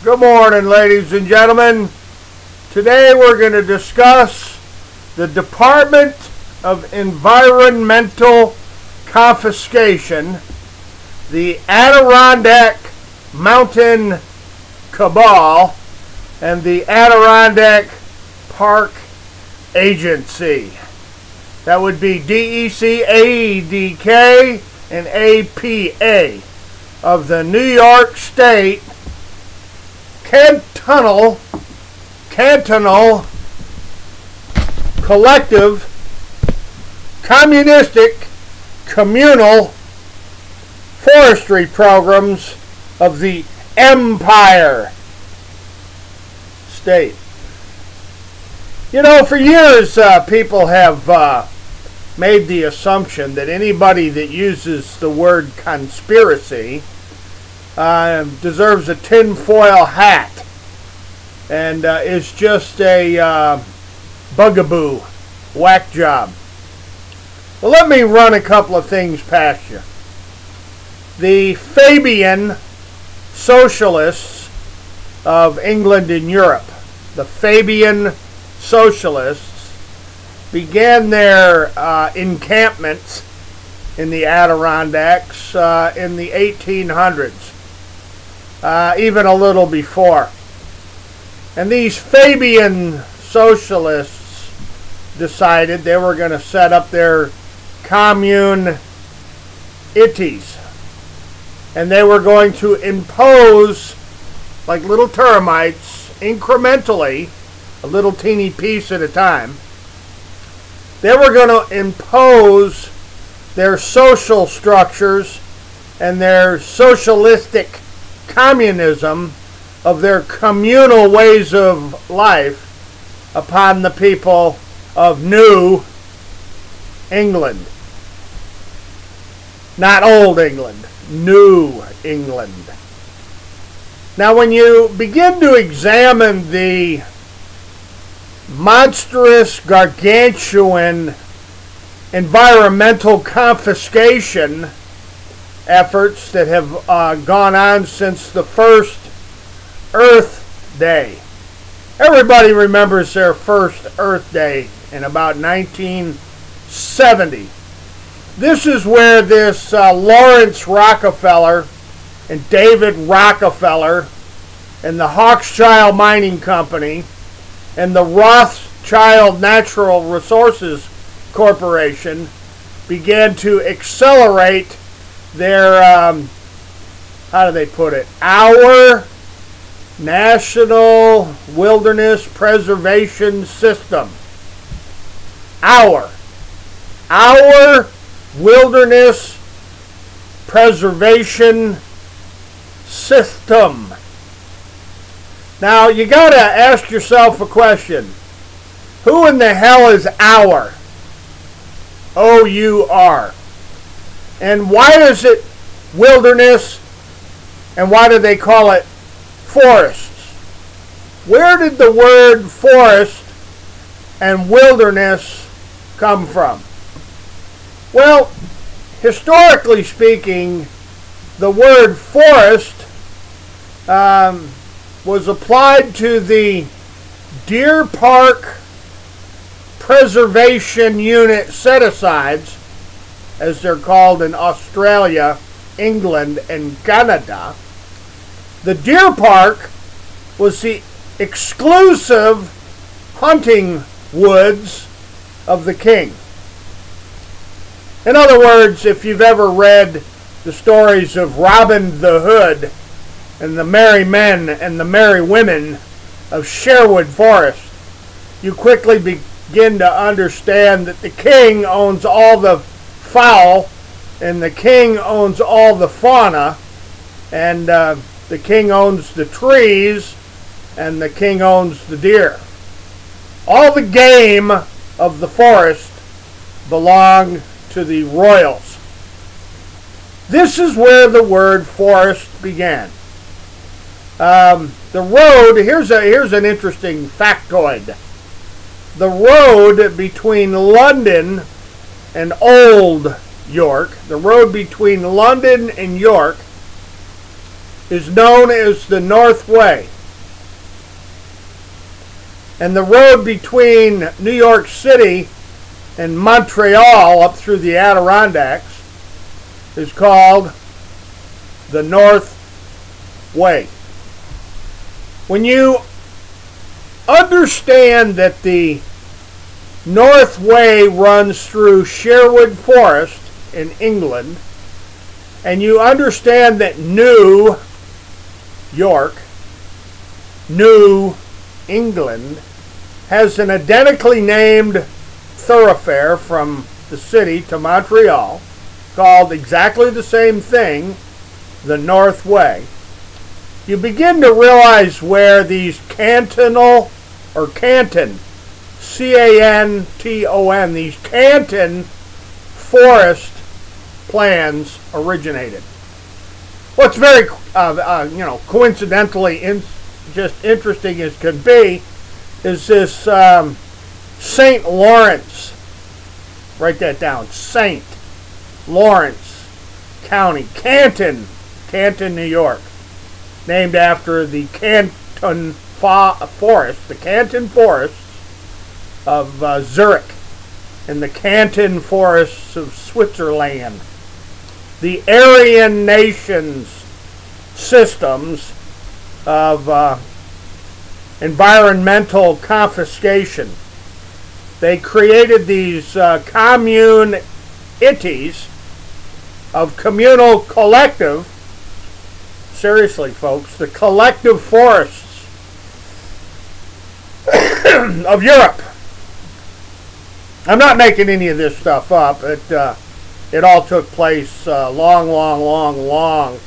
Good morning, ladies and gentlemen. Today we're going to discuss the Department of Environmental Confiscation, the Adirondack Mountain Cabal, and the Adirondack Park Agency. That would be DEC, AEDK, and APA of the New York State Cantonal Collective Communistic Communal Forestry Programs of the Empire State. You know, for years people have made the assumption that anybody that uses the word conspiracy deserves a tinfoil hat and is just a bugaboo, whack job. Well, let me run a couple of things past you. The Fabian Socialists of England and Europe, the Fabian Socialists, began their encampments in the Adirondacks in the 1800s. Even a little before. And these Fabian Socialists decided they were going to set up their commune itties. And they were going to impose, like little termites, incrementally, a little teeny piece at a time, they were going to impose their social structures and their socialistic communism of their communal ways of life upon the people of New England. Not Old England, New England. Now, when you begin to examine the monstrous, gargantuan environmental confiscation efforts that have gone on since the first Earth Day. Everybody remembers their first Earth Day in about 1970. This is where this Lawrence Rockefeller and David Rockefeller and the Hochschild Mining Company and the Rothschild Natural Resources Corporation began to accelerate their, how do they put it, our National Wilderness Preservation System. Our Wilderness Preservation System. Now, you got to ask yourself a question. Who in the hell is our? O-U-R. And why is it wilderness, and why do they call it forests? Where did the word forest and wilderness come from? Well, historically speaking, the word forest was applied to the Deer Park Preservation Unit set-asides, as they're called in Australia, England, and Canada. The Deer Park was the exclusive hunting woods of the king. In other words, if you've ever read the stories of Robin the Hood and the merry men and the merry women of Sherwood Forest, you quickly begin to understand that the king owns all the fowl, and the king owns all the fauna, and the king owns the trees, and the king owns the deer. All the game of the forest belong to the royals. This is where the word forest began. The road, here's an interesting factoid. The road between London and Old York, the road between London and York, is known as the North Way. And the road between New York City and Montreal up through the Adirondacks is called the North Way. When you understand that the North Way runs through Sherwood Forest in England, and you understand that New York, New England, has an identically named thoroughfare from the city to Montreal called exactly the same thing, the North Way, you begin to realize where these canton, C-A-N-T-O-N, these canton forest plans originated. What's very, coincidentally just interesting as could be is this St. Lawrence. Write that down. St. Lawrence County, Canton, New York, named after the Canton Forest, the Canton Forests of Zurich, and the Canton Forests of Switzerland. The Aryan nations systems of environmental confiscation. They created these communities of communal collective, seriously folks, the collective forests of Europe. I'm not making any of this stuff up. It all took place long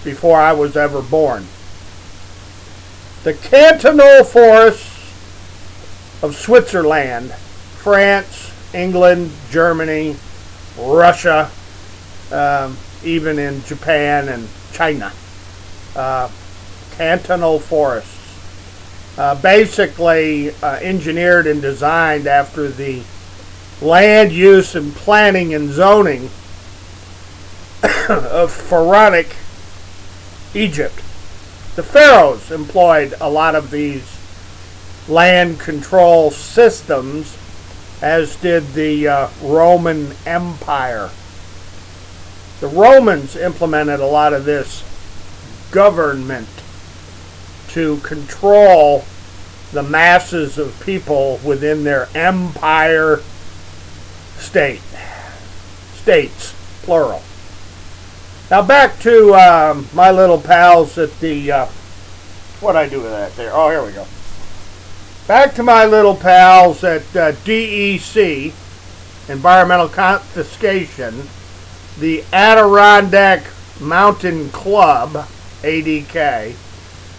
before I was ever born. The cantonal forests of Switzerland, France, England, Germany, Russia, even in Japan and China. Cantonal forests. Basically engineered and designed after the land use and planning and zoning of Pharaonic Egypt. The pharaohs employed a lot of these land control systems, as did the Roman Empire. The Romans implemented a lot of this government to control the masses of people within their empire states, plural. Now back to my little pals at the, what'd I do with that there? Oh, here we go. Back to my little pals at DEC, Environmental Confiscation, the Adirondack Mountain Club, ADK,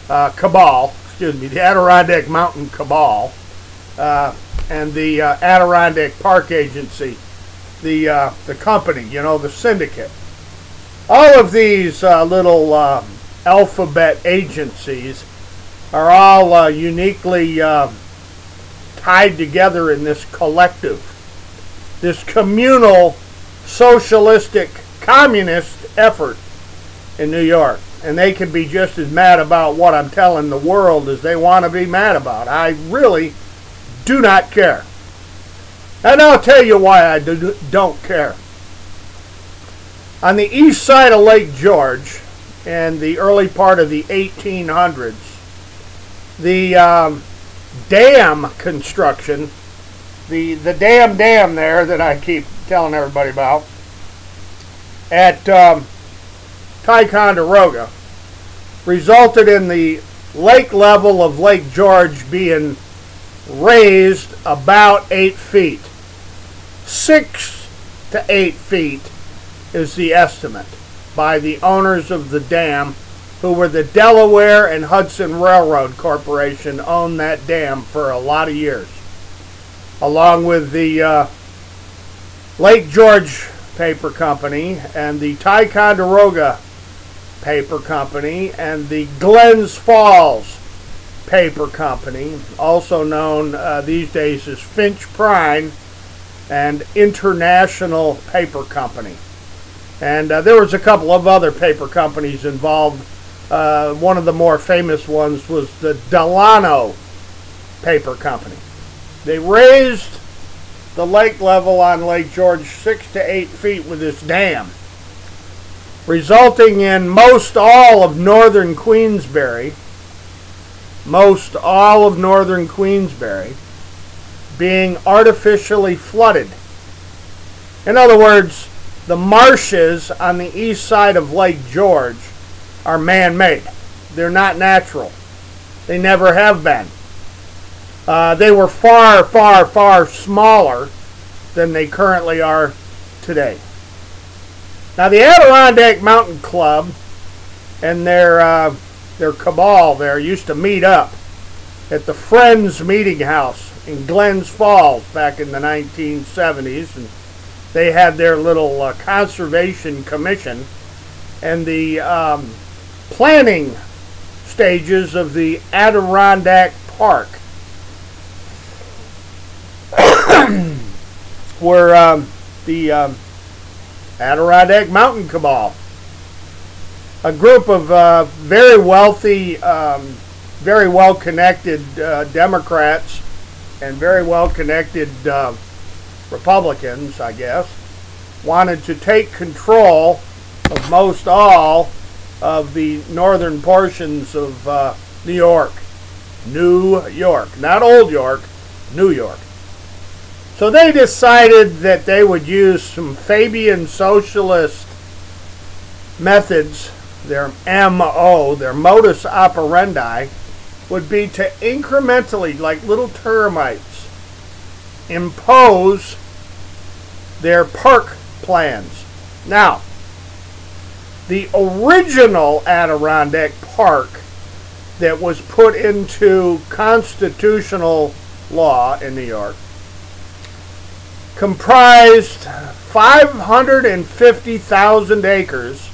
the Adirondack Mountain Cabal, and the Adirondack Park Agency, the company, the syndicate. All of these little alphabet agencies are all uniquely tied together in this collective, this communal, socialistic, communist effort in New York. And they can be just as mad about what I'm telling the world as they want to be mad about. I really do not care. And I'll tell you why I don't care. On the east side of Lake George, in the early part of the 1800s, the dam construction, the dam there that I keep telling everybody about, at Ticonderoga, resulted in the lake level of Lake George being raised about 8 feet. 6 to 8 feet is the estimate by the owners of the dam, who were the Delaware and Hudson Railroad Corporation, owned that dam for a lot of years, along with the Lake George Paper Company and the Ticonderoga Paper Company and the Glens Falls Paper Company, also known these days as Finch Prine and International Paper Company. And there was a couple of other paper companies involved One of the more famous ones was the Delano Paper Company. They raised the lake level on Lake George 6 to 8 feet with this dam, resulting in most all of northern Queensbury being artificially flooded. In other words, the marshes on the east side of Lake George are man-made. They're not natural. They never have been. They were far, far, far smaller than they currently are today. Now, the Adirondack Mountain Club and their cabal there used to meet up at the Friends Meeting House in Glens Falls back in the 1970s, and they had their little conservation commission and the planning stages of the Adirondack Park were the Adirondack Mountain Cabal, a group of very wealthy, very well-connected Democrats and very well-connected Republicans, I guess, wanted to take control of most all of the northern portions of New York. New York. Not Old York, New York. So they decided that they would use some Fabian socialist methods. Their MO, their modus operandi, would be to incrementally, like little termites, impose their park plans. Now, the original Adirondack Park that was put into constitutional law in New York comprised 550,000 acres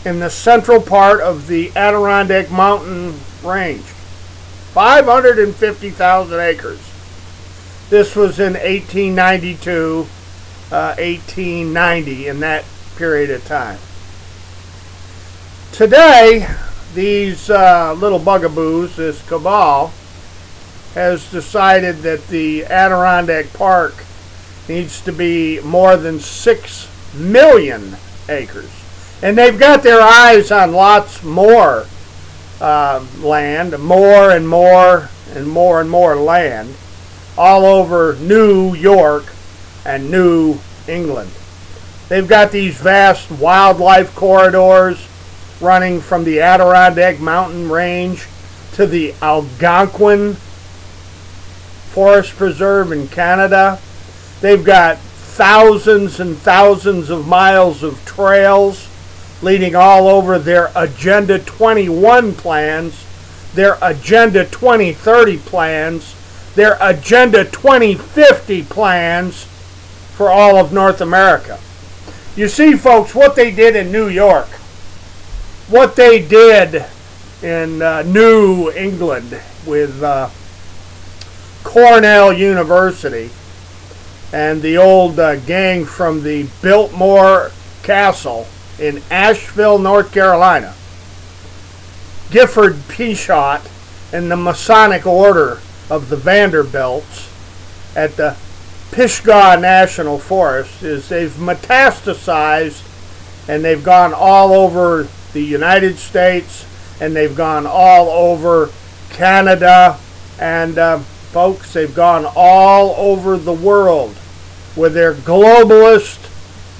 in the central part of the Adirondack Mountain Range. 550,000 acres. This was in 1892, 1890, in that period of time. Today, these little bugaboos, this cabal, has decided that the Adirondack Park needs to be more than 6 million acres. And they've got their eyes on lots more land, more and more and more and more land, all over New York and New England. They've got these vast wildlife corridors running from the Adirondack Mountain Range to the Algonquin Forest Preserve in Canada. They've got thousands and thousands of miles of trails leading all over their Agenda 21 plans, their Agenda 2030 plans, their Agenda 2050 plans for all of North America. You see, folks, what they did in New York, what they did in New England with Cornell University and the old gang from the Biltmore Castle in Asheville, North Carolina, Gifford Pinchot and the Masonic Order of the Vanderbilts at the Pisgah National Forest, is they've metastasized and they've gone all over the United States and they've gone all over Canada, and folks, they've gone all over the world with their globalist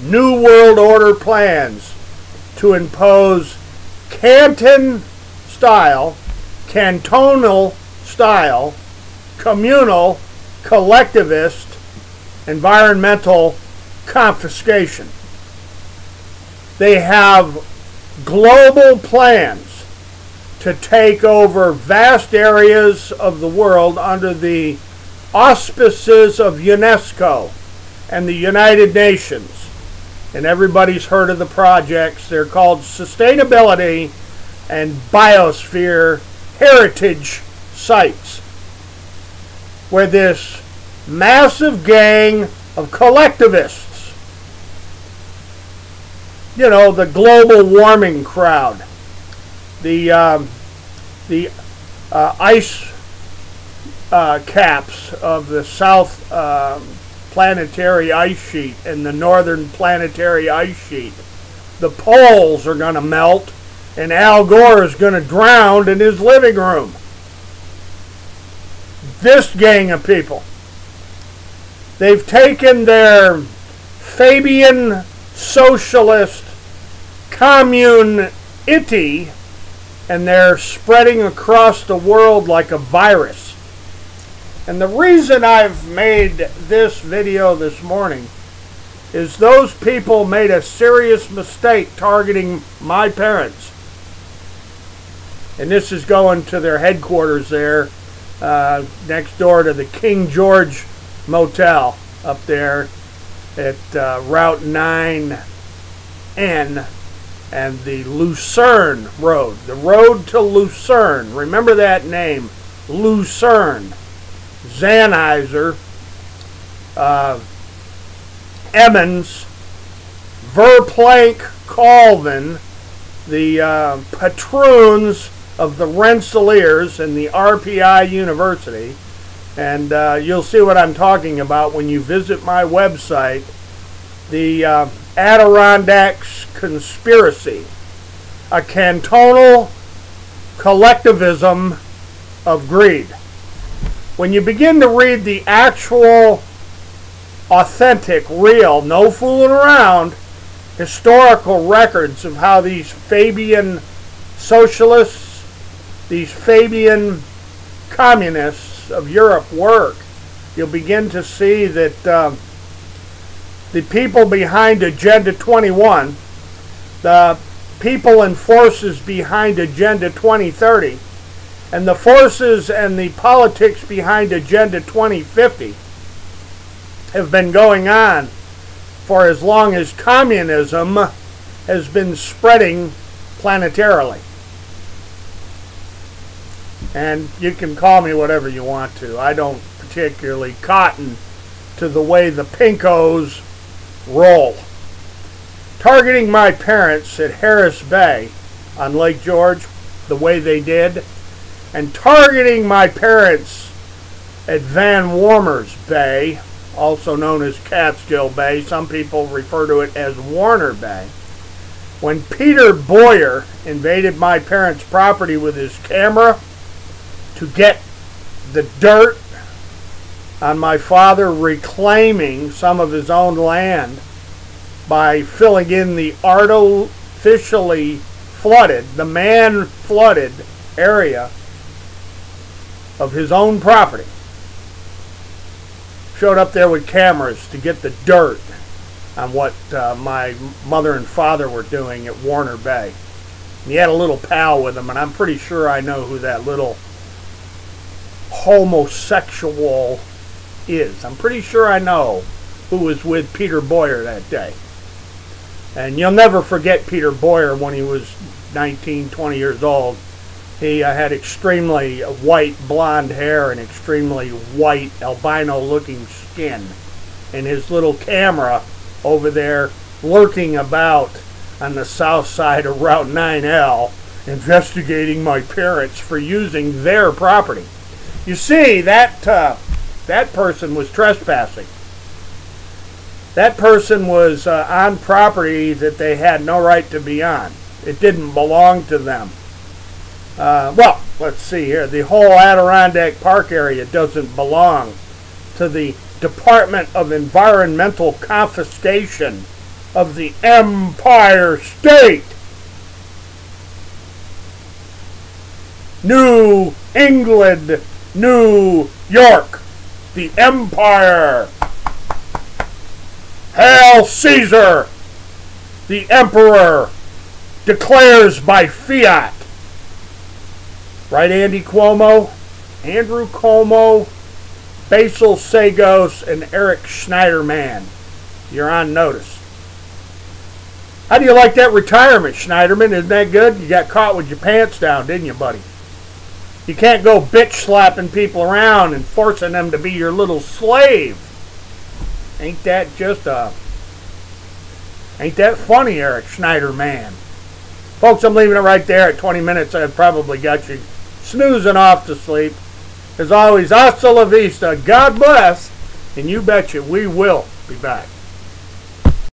New World Order plans to impose cantonal style, communal, collectivist, environmental confiscation. They have global plans to take over vast areas of the world under the auspices of UNESCO and the United Nations. And everybody's heard of the projects. They're called Sustainability and Biosphere Heritage Sites, where this massive gang of collectivists, you know, the global warming crowd, the ice caps of the south planetary ice sheet and the northern planetary ice sheet. The poles are going to melt, and Al Gore is going to drown in his living room. This gang of people, they've taken their Fabian socialist community and they're spreading across the world like a virus. And the reason I've made this video this morning is those people made a serious mistake targeting my parents. And this is going to their headquarters there, next door to the King George Motel up there at Route 9N and the Lucerne Road. The road to Lucerne. Remember that name, Lucerne. Zanizer, Emmons, Verplank, Colvin, the patroons of the Rensselaers and the RPI University. And you'll see what I'm talking about when you visit my website. The Adirondacks Conspiracy, a cantonal collectivism of greed. When you begin to read the actual, authentic, real, no fooling around, historical records of how these Fabian socialists, these Fabian communists of Europe work, you'll begin to see that the people behind Agenda 21, the people and forces behind Agenda 2030, and the forces and the politics behind Agenda 2050 have been going on for as long as communism has been spreading planetarily. And you can call me whatever you want to. I don't particularly cotton to the way the pinkos roll. Targeting my parents at Harris Bay on Lake George the way they did, and targeting my parents at Van Warmer's Bay, also known as Catskill Bay. Some people refer to it as Warner Bay. When Peter Boyer invaded my parents' property with his camera to get the dirt on my father reclaiming some of his own land by filling in the artificially flooded, the man-flooded area of his own property. Showed up there with cameras to get the dirt on what my mother and father were doing at Warner Bay. And he had a little pal with him, and I'm pretty sure I know who that little homosexual is. I'm pretty sure I know who was with Peter Boyer that day. And you'll never forget Peter Boyer when he was 19, 20 years old. He had extremely white blonde hair and extremely white albino looking skin. And his little camera over there lurking about on the south side of Route 9L, investigating my parents for using their property. You see, that person was trespassing. That person was on property that they had no right to be on. It didn't belong to them. Well, let's see here. The whole Adirondack Park area doesn't belong to the Department of Environmental Confiscation of the Empire State. New England, New York, the Empire. Hail Caesar, the Emperor, declares by fiat. Right, Andy Cuomo? Andrew Cuomo, Basil Sagos, and Eric Schneiderman. You're on notice. How do you like that retirement, Schneiderman? Isn't that good? You got caught with your pants down, didn't you, buddy? You can't go bitch slapping people around and forcing them to be your little slave. Ain't that just ain't that funny, Eric Schneiderman? Folks, I'm leaving it right there at 20 minutes. I've probably got you snoozing off to sleep. As always, hasta la vista. God bless. And you betcha we will be back.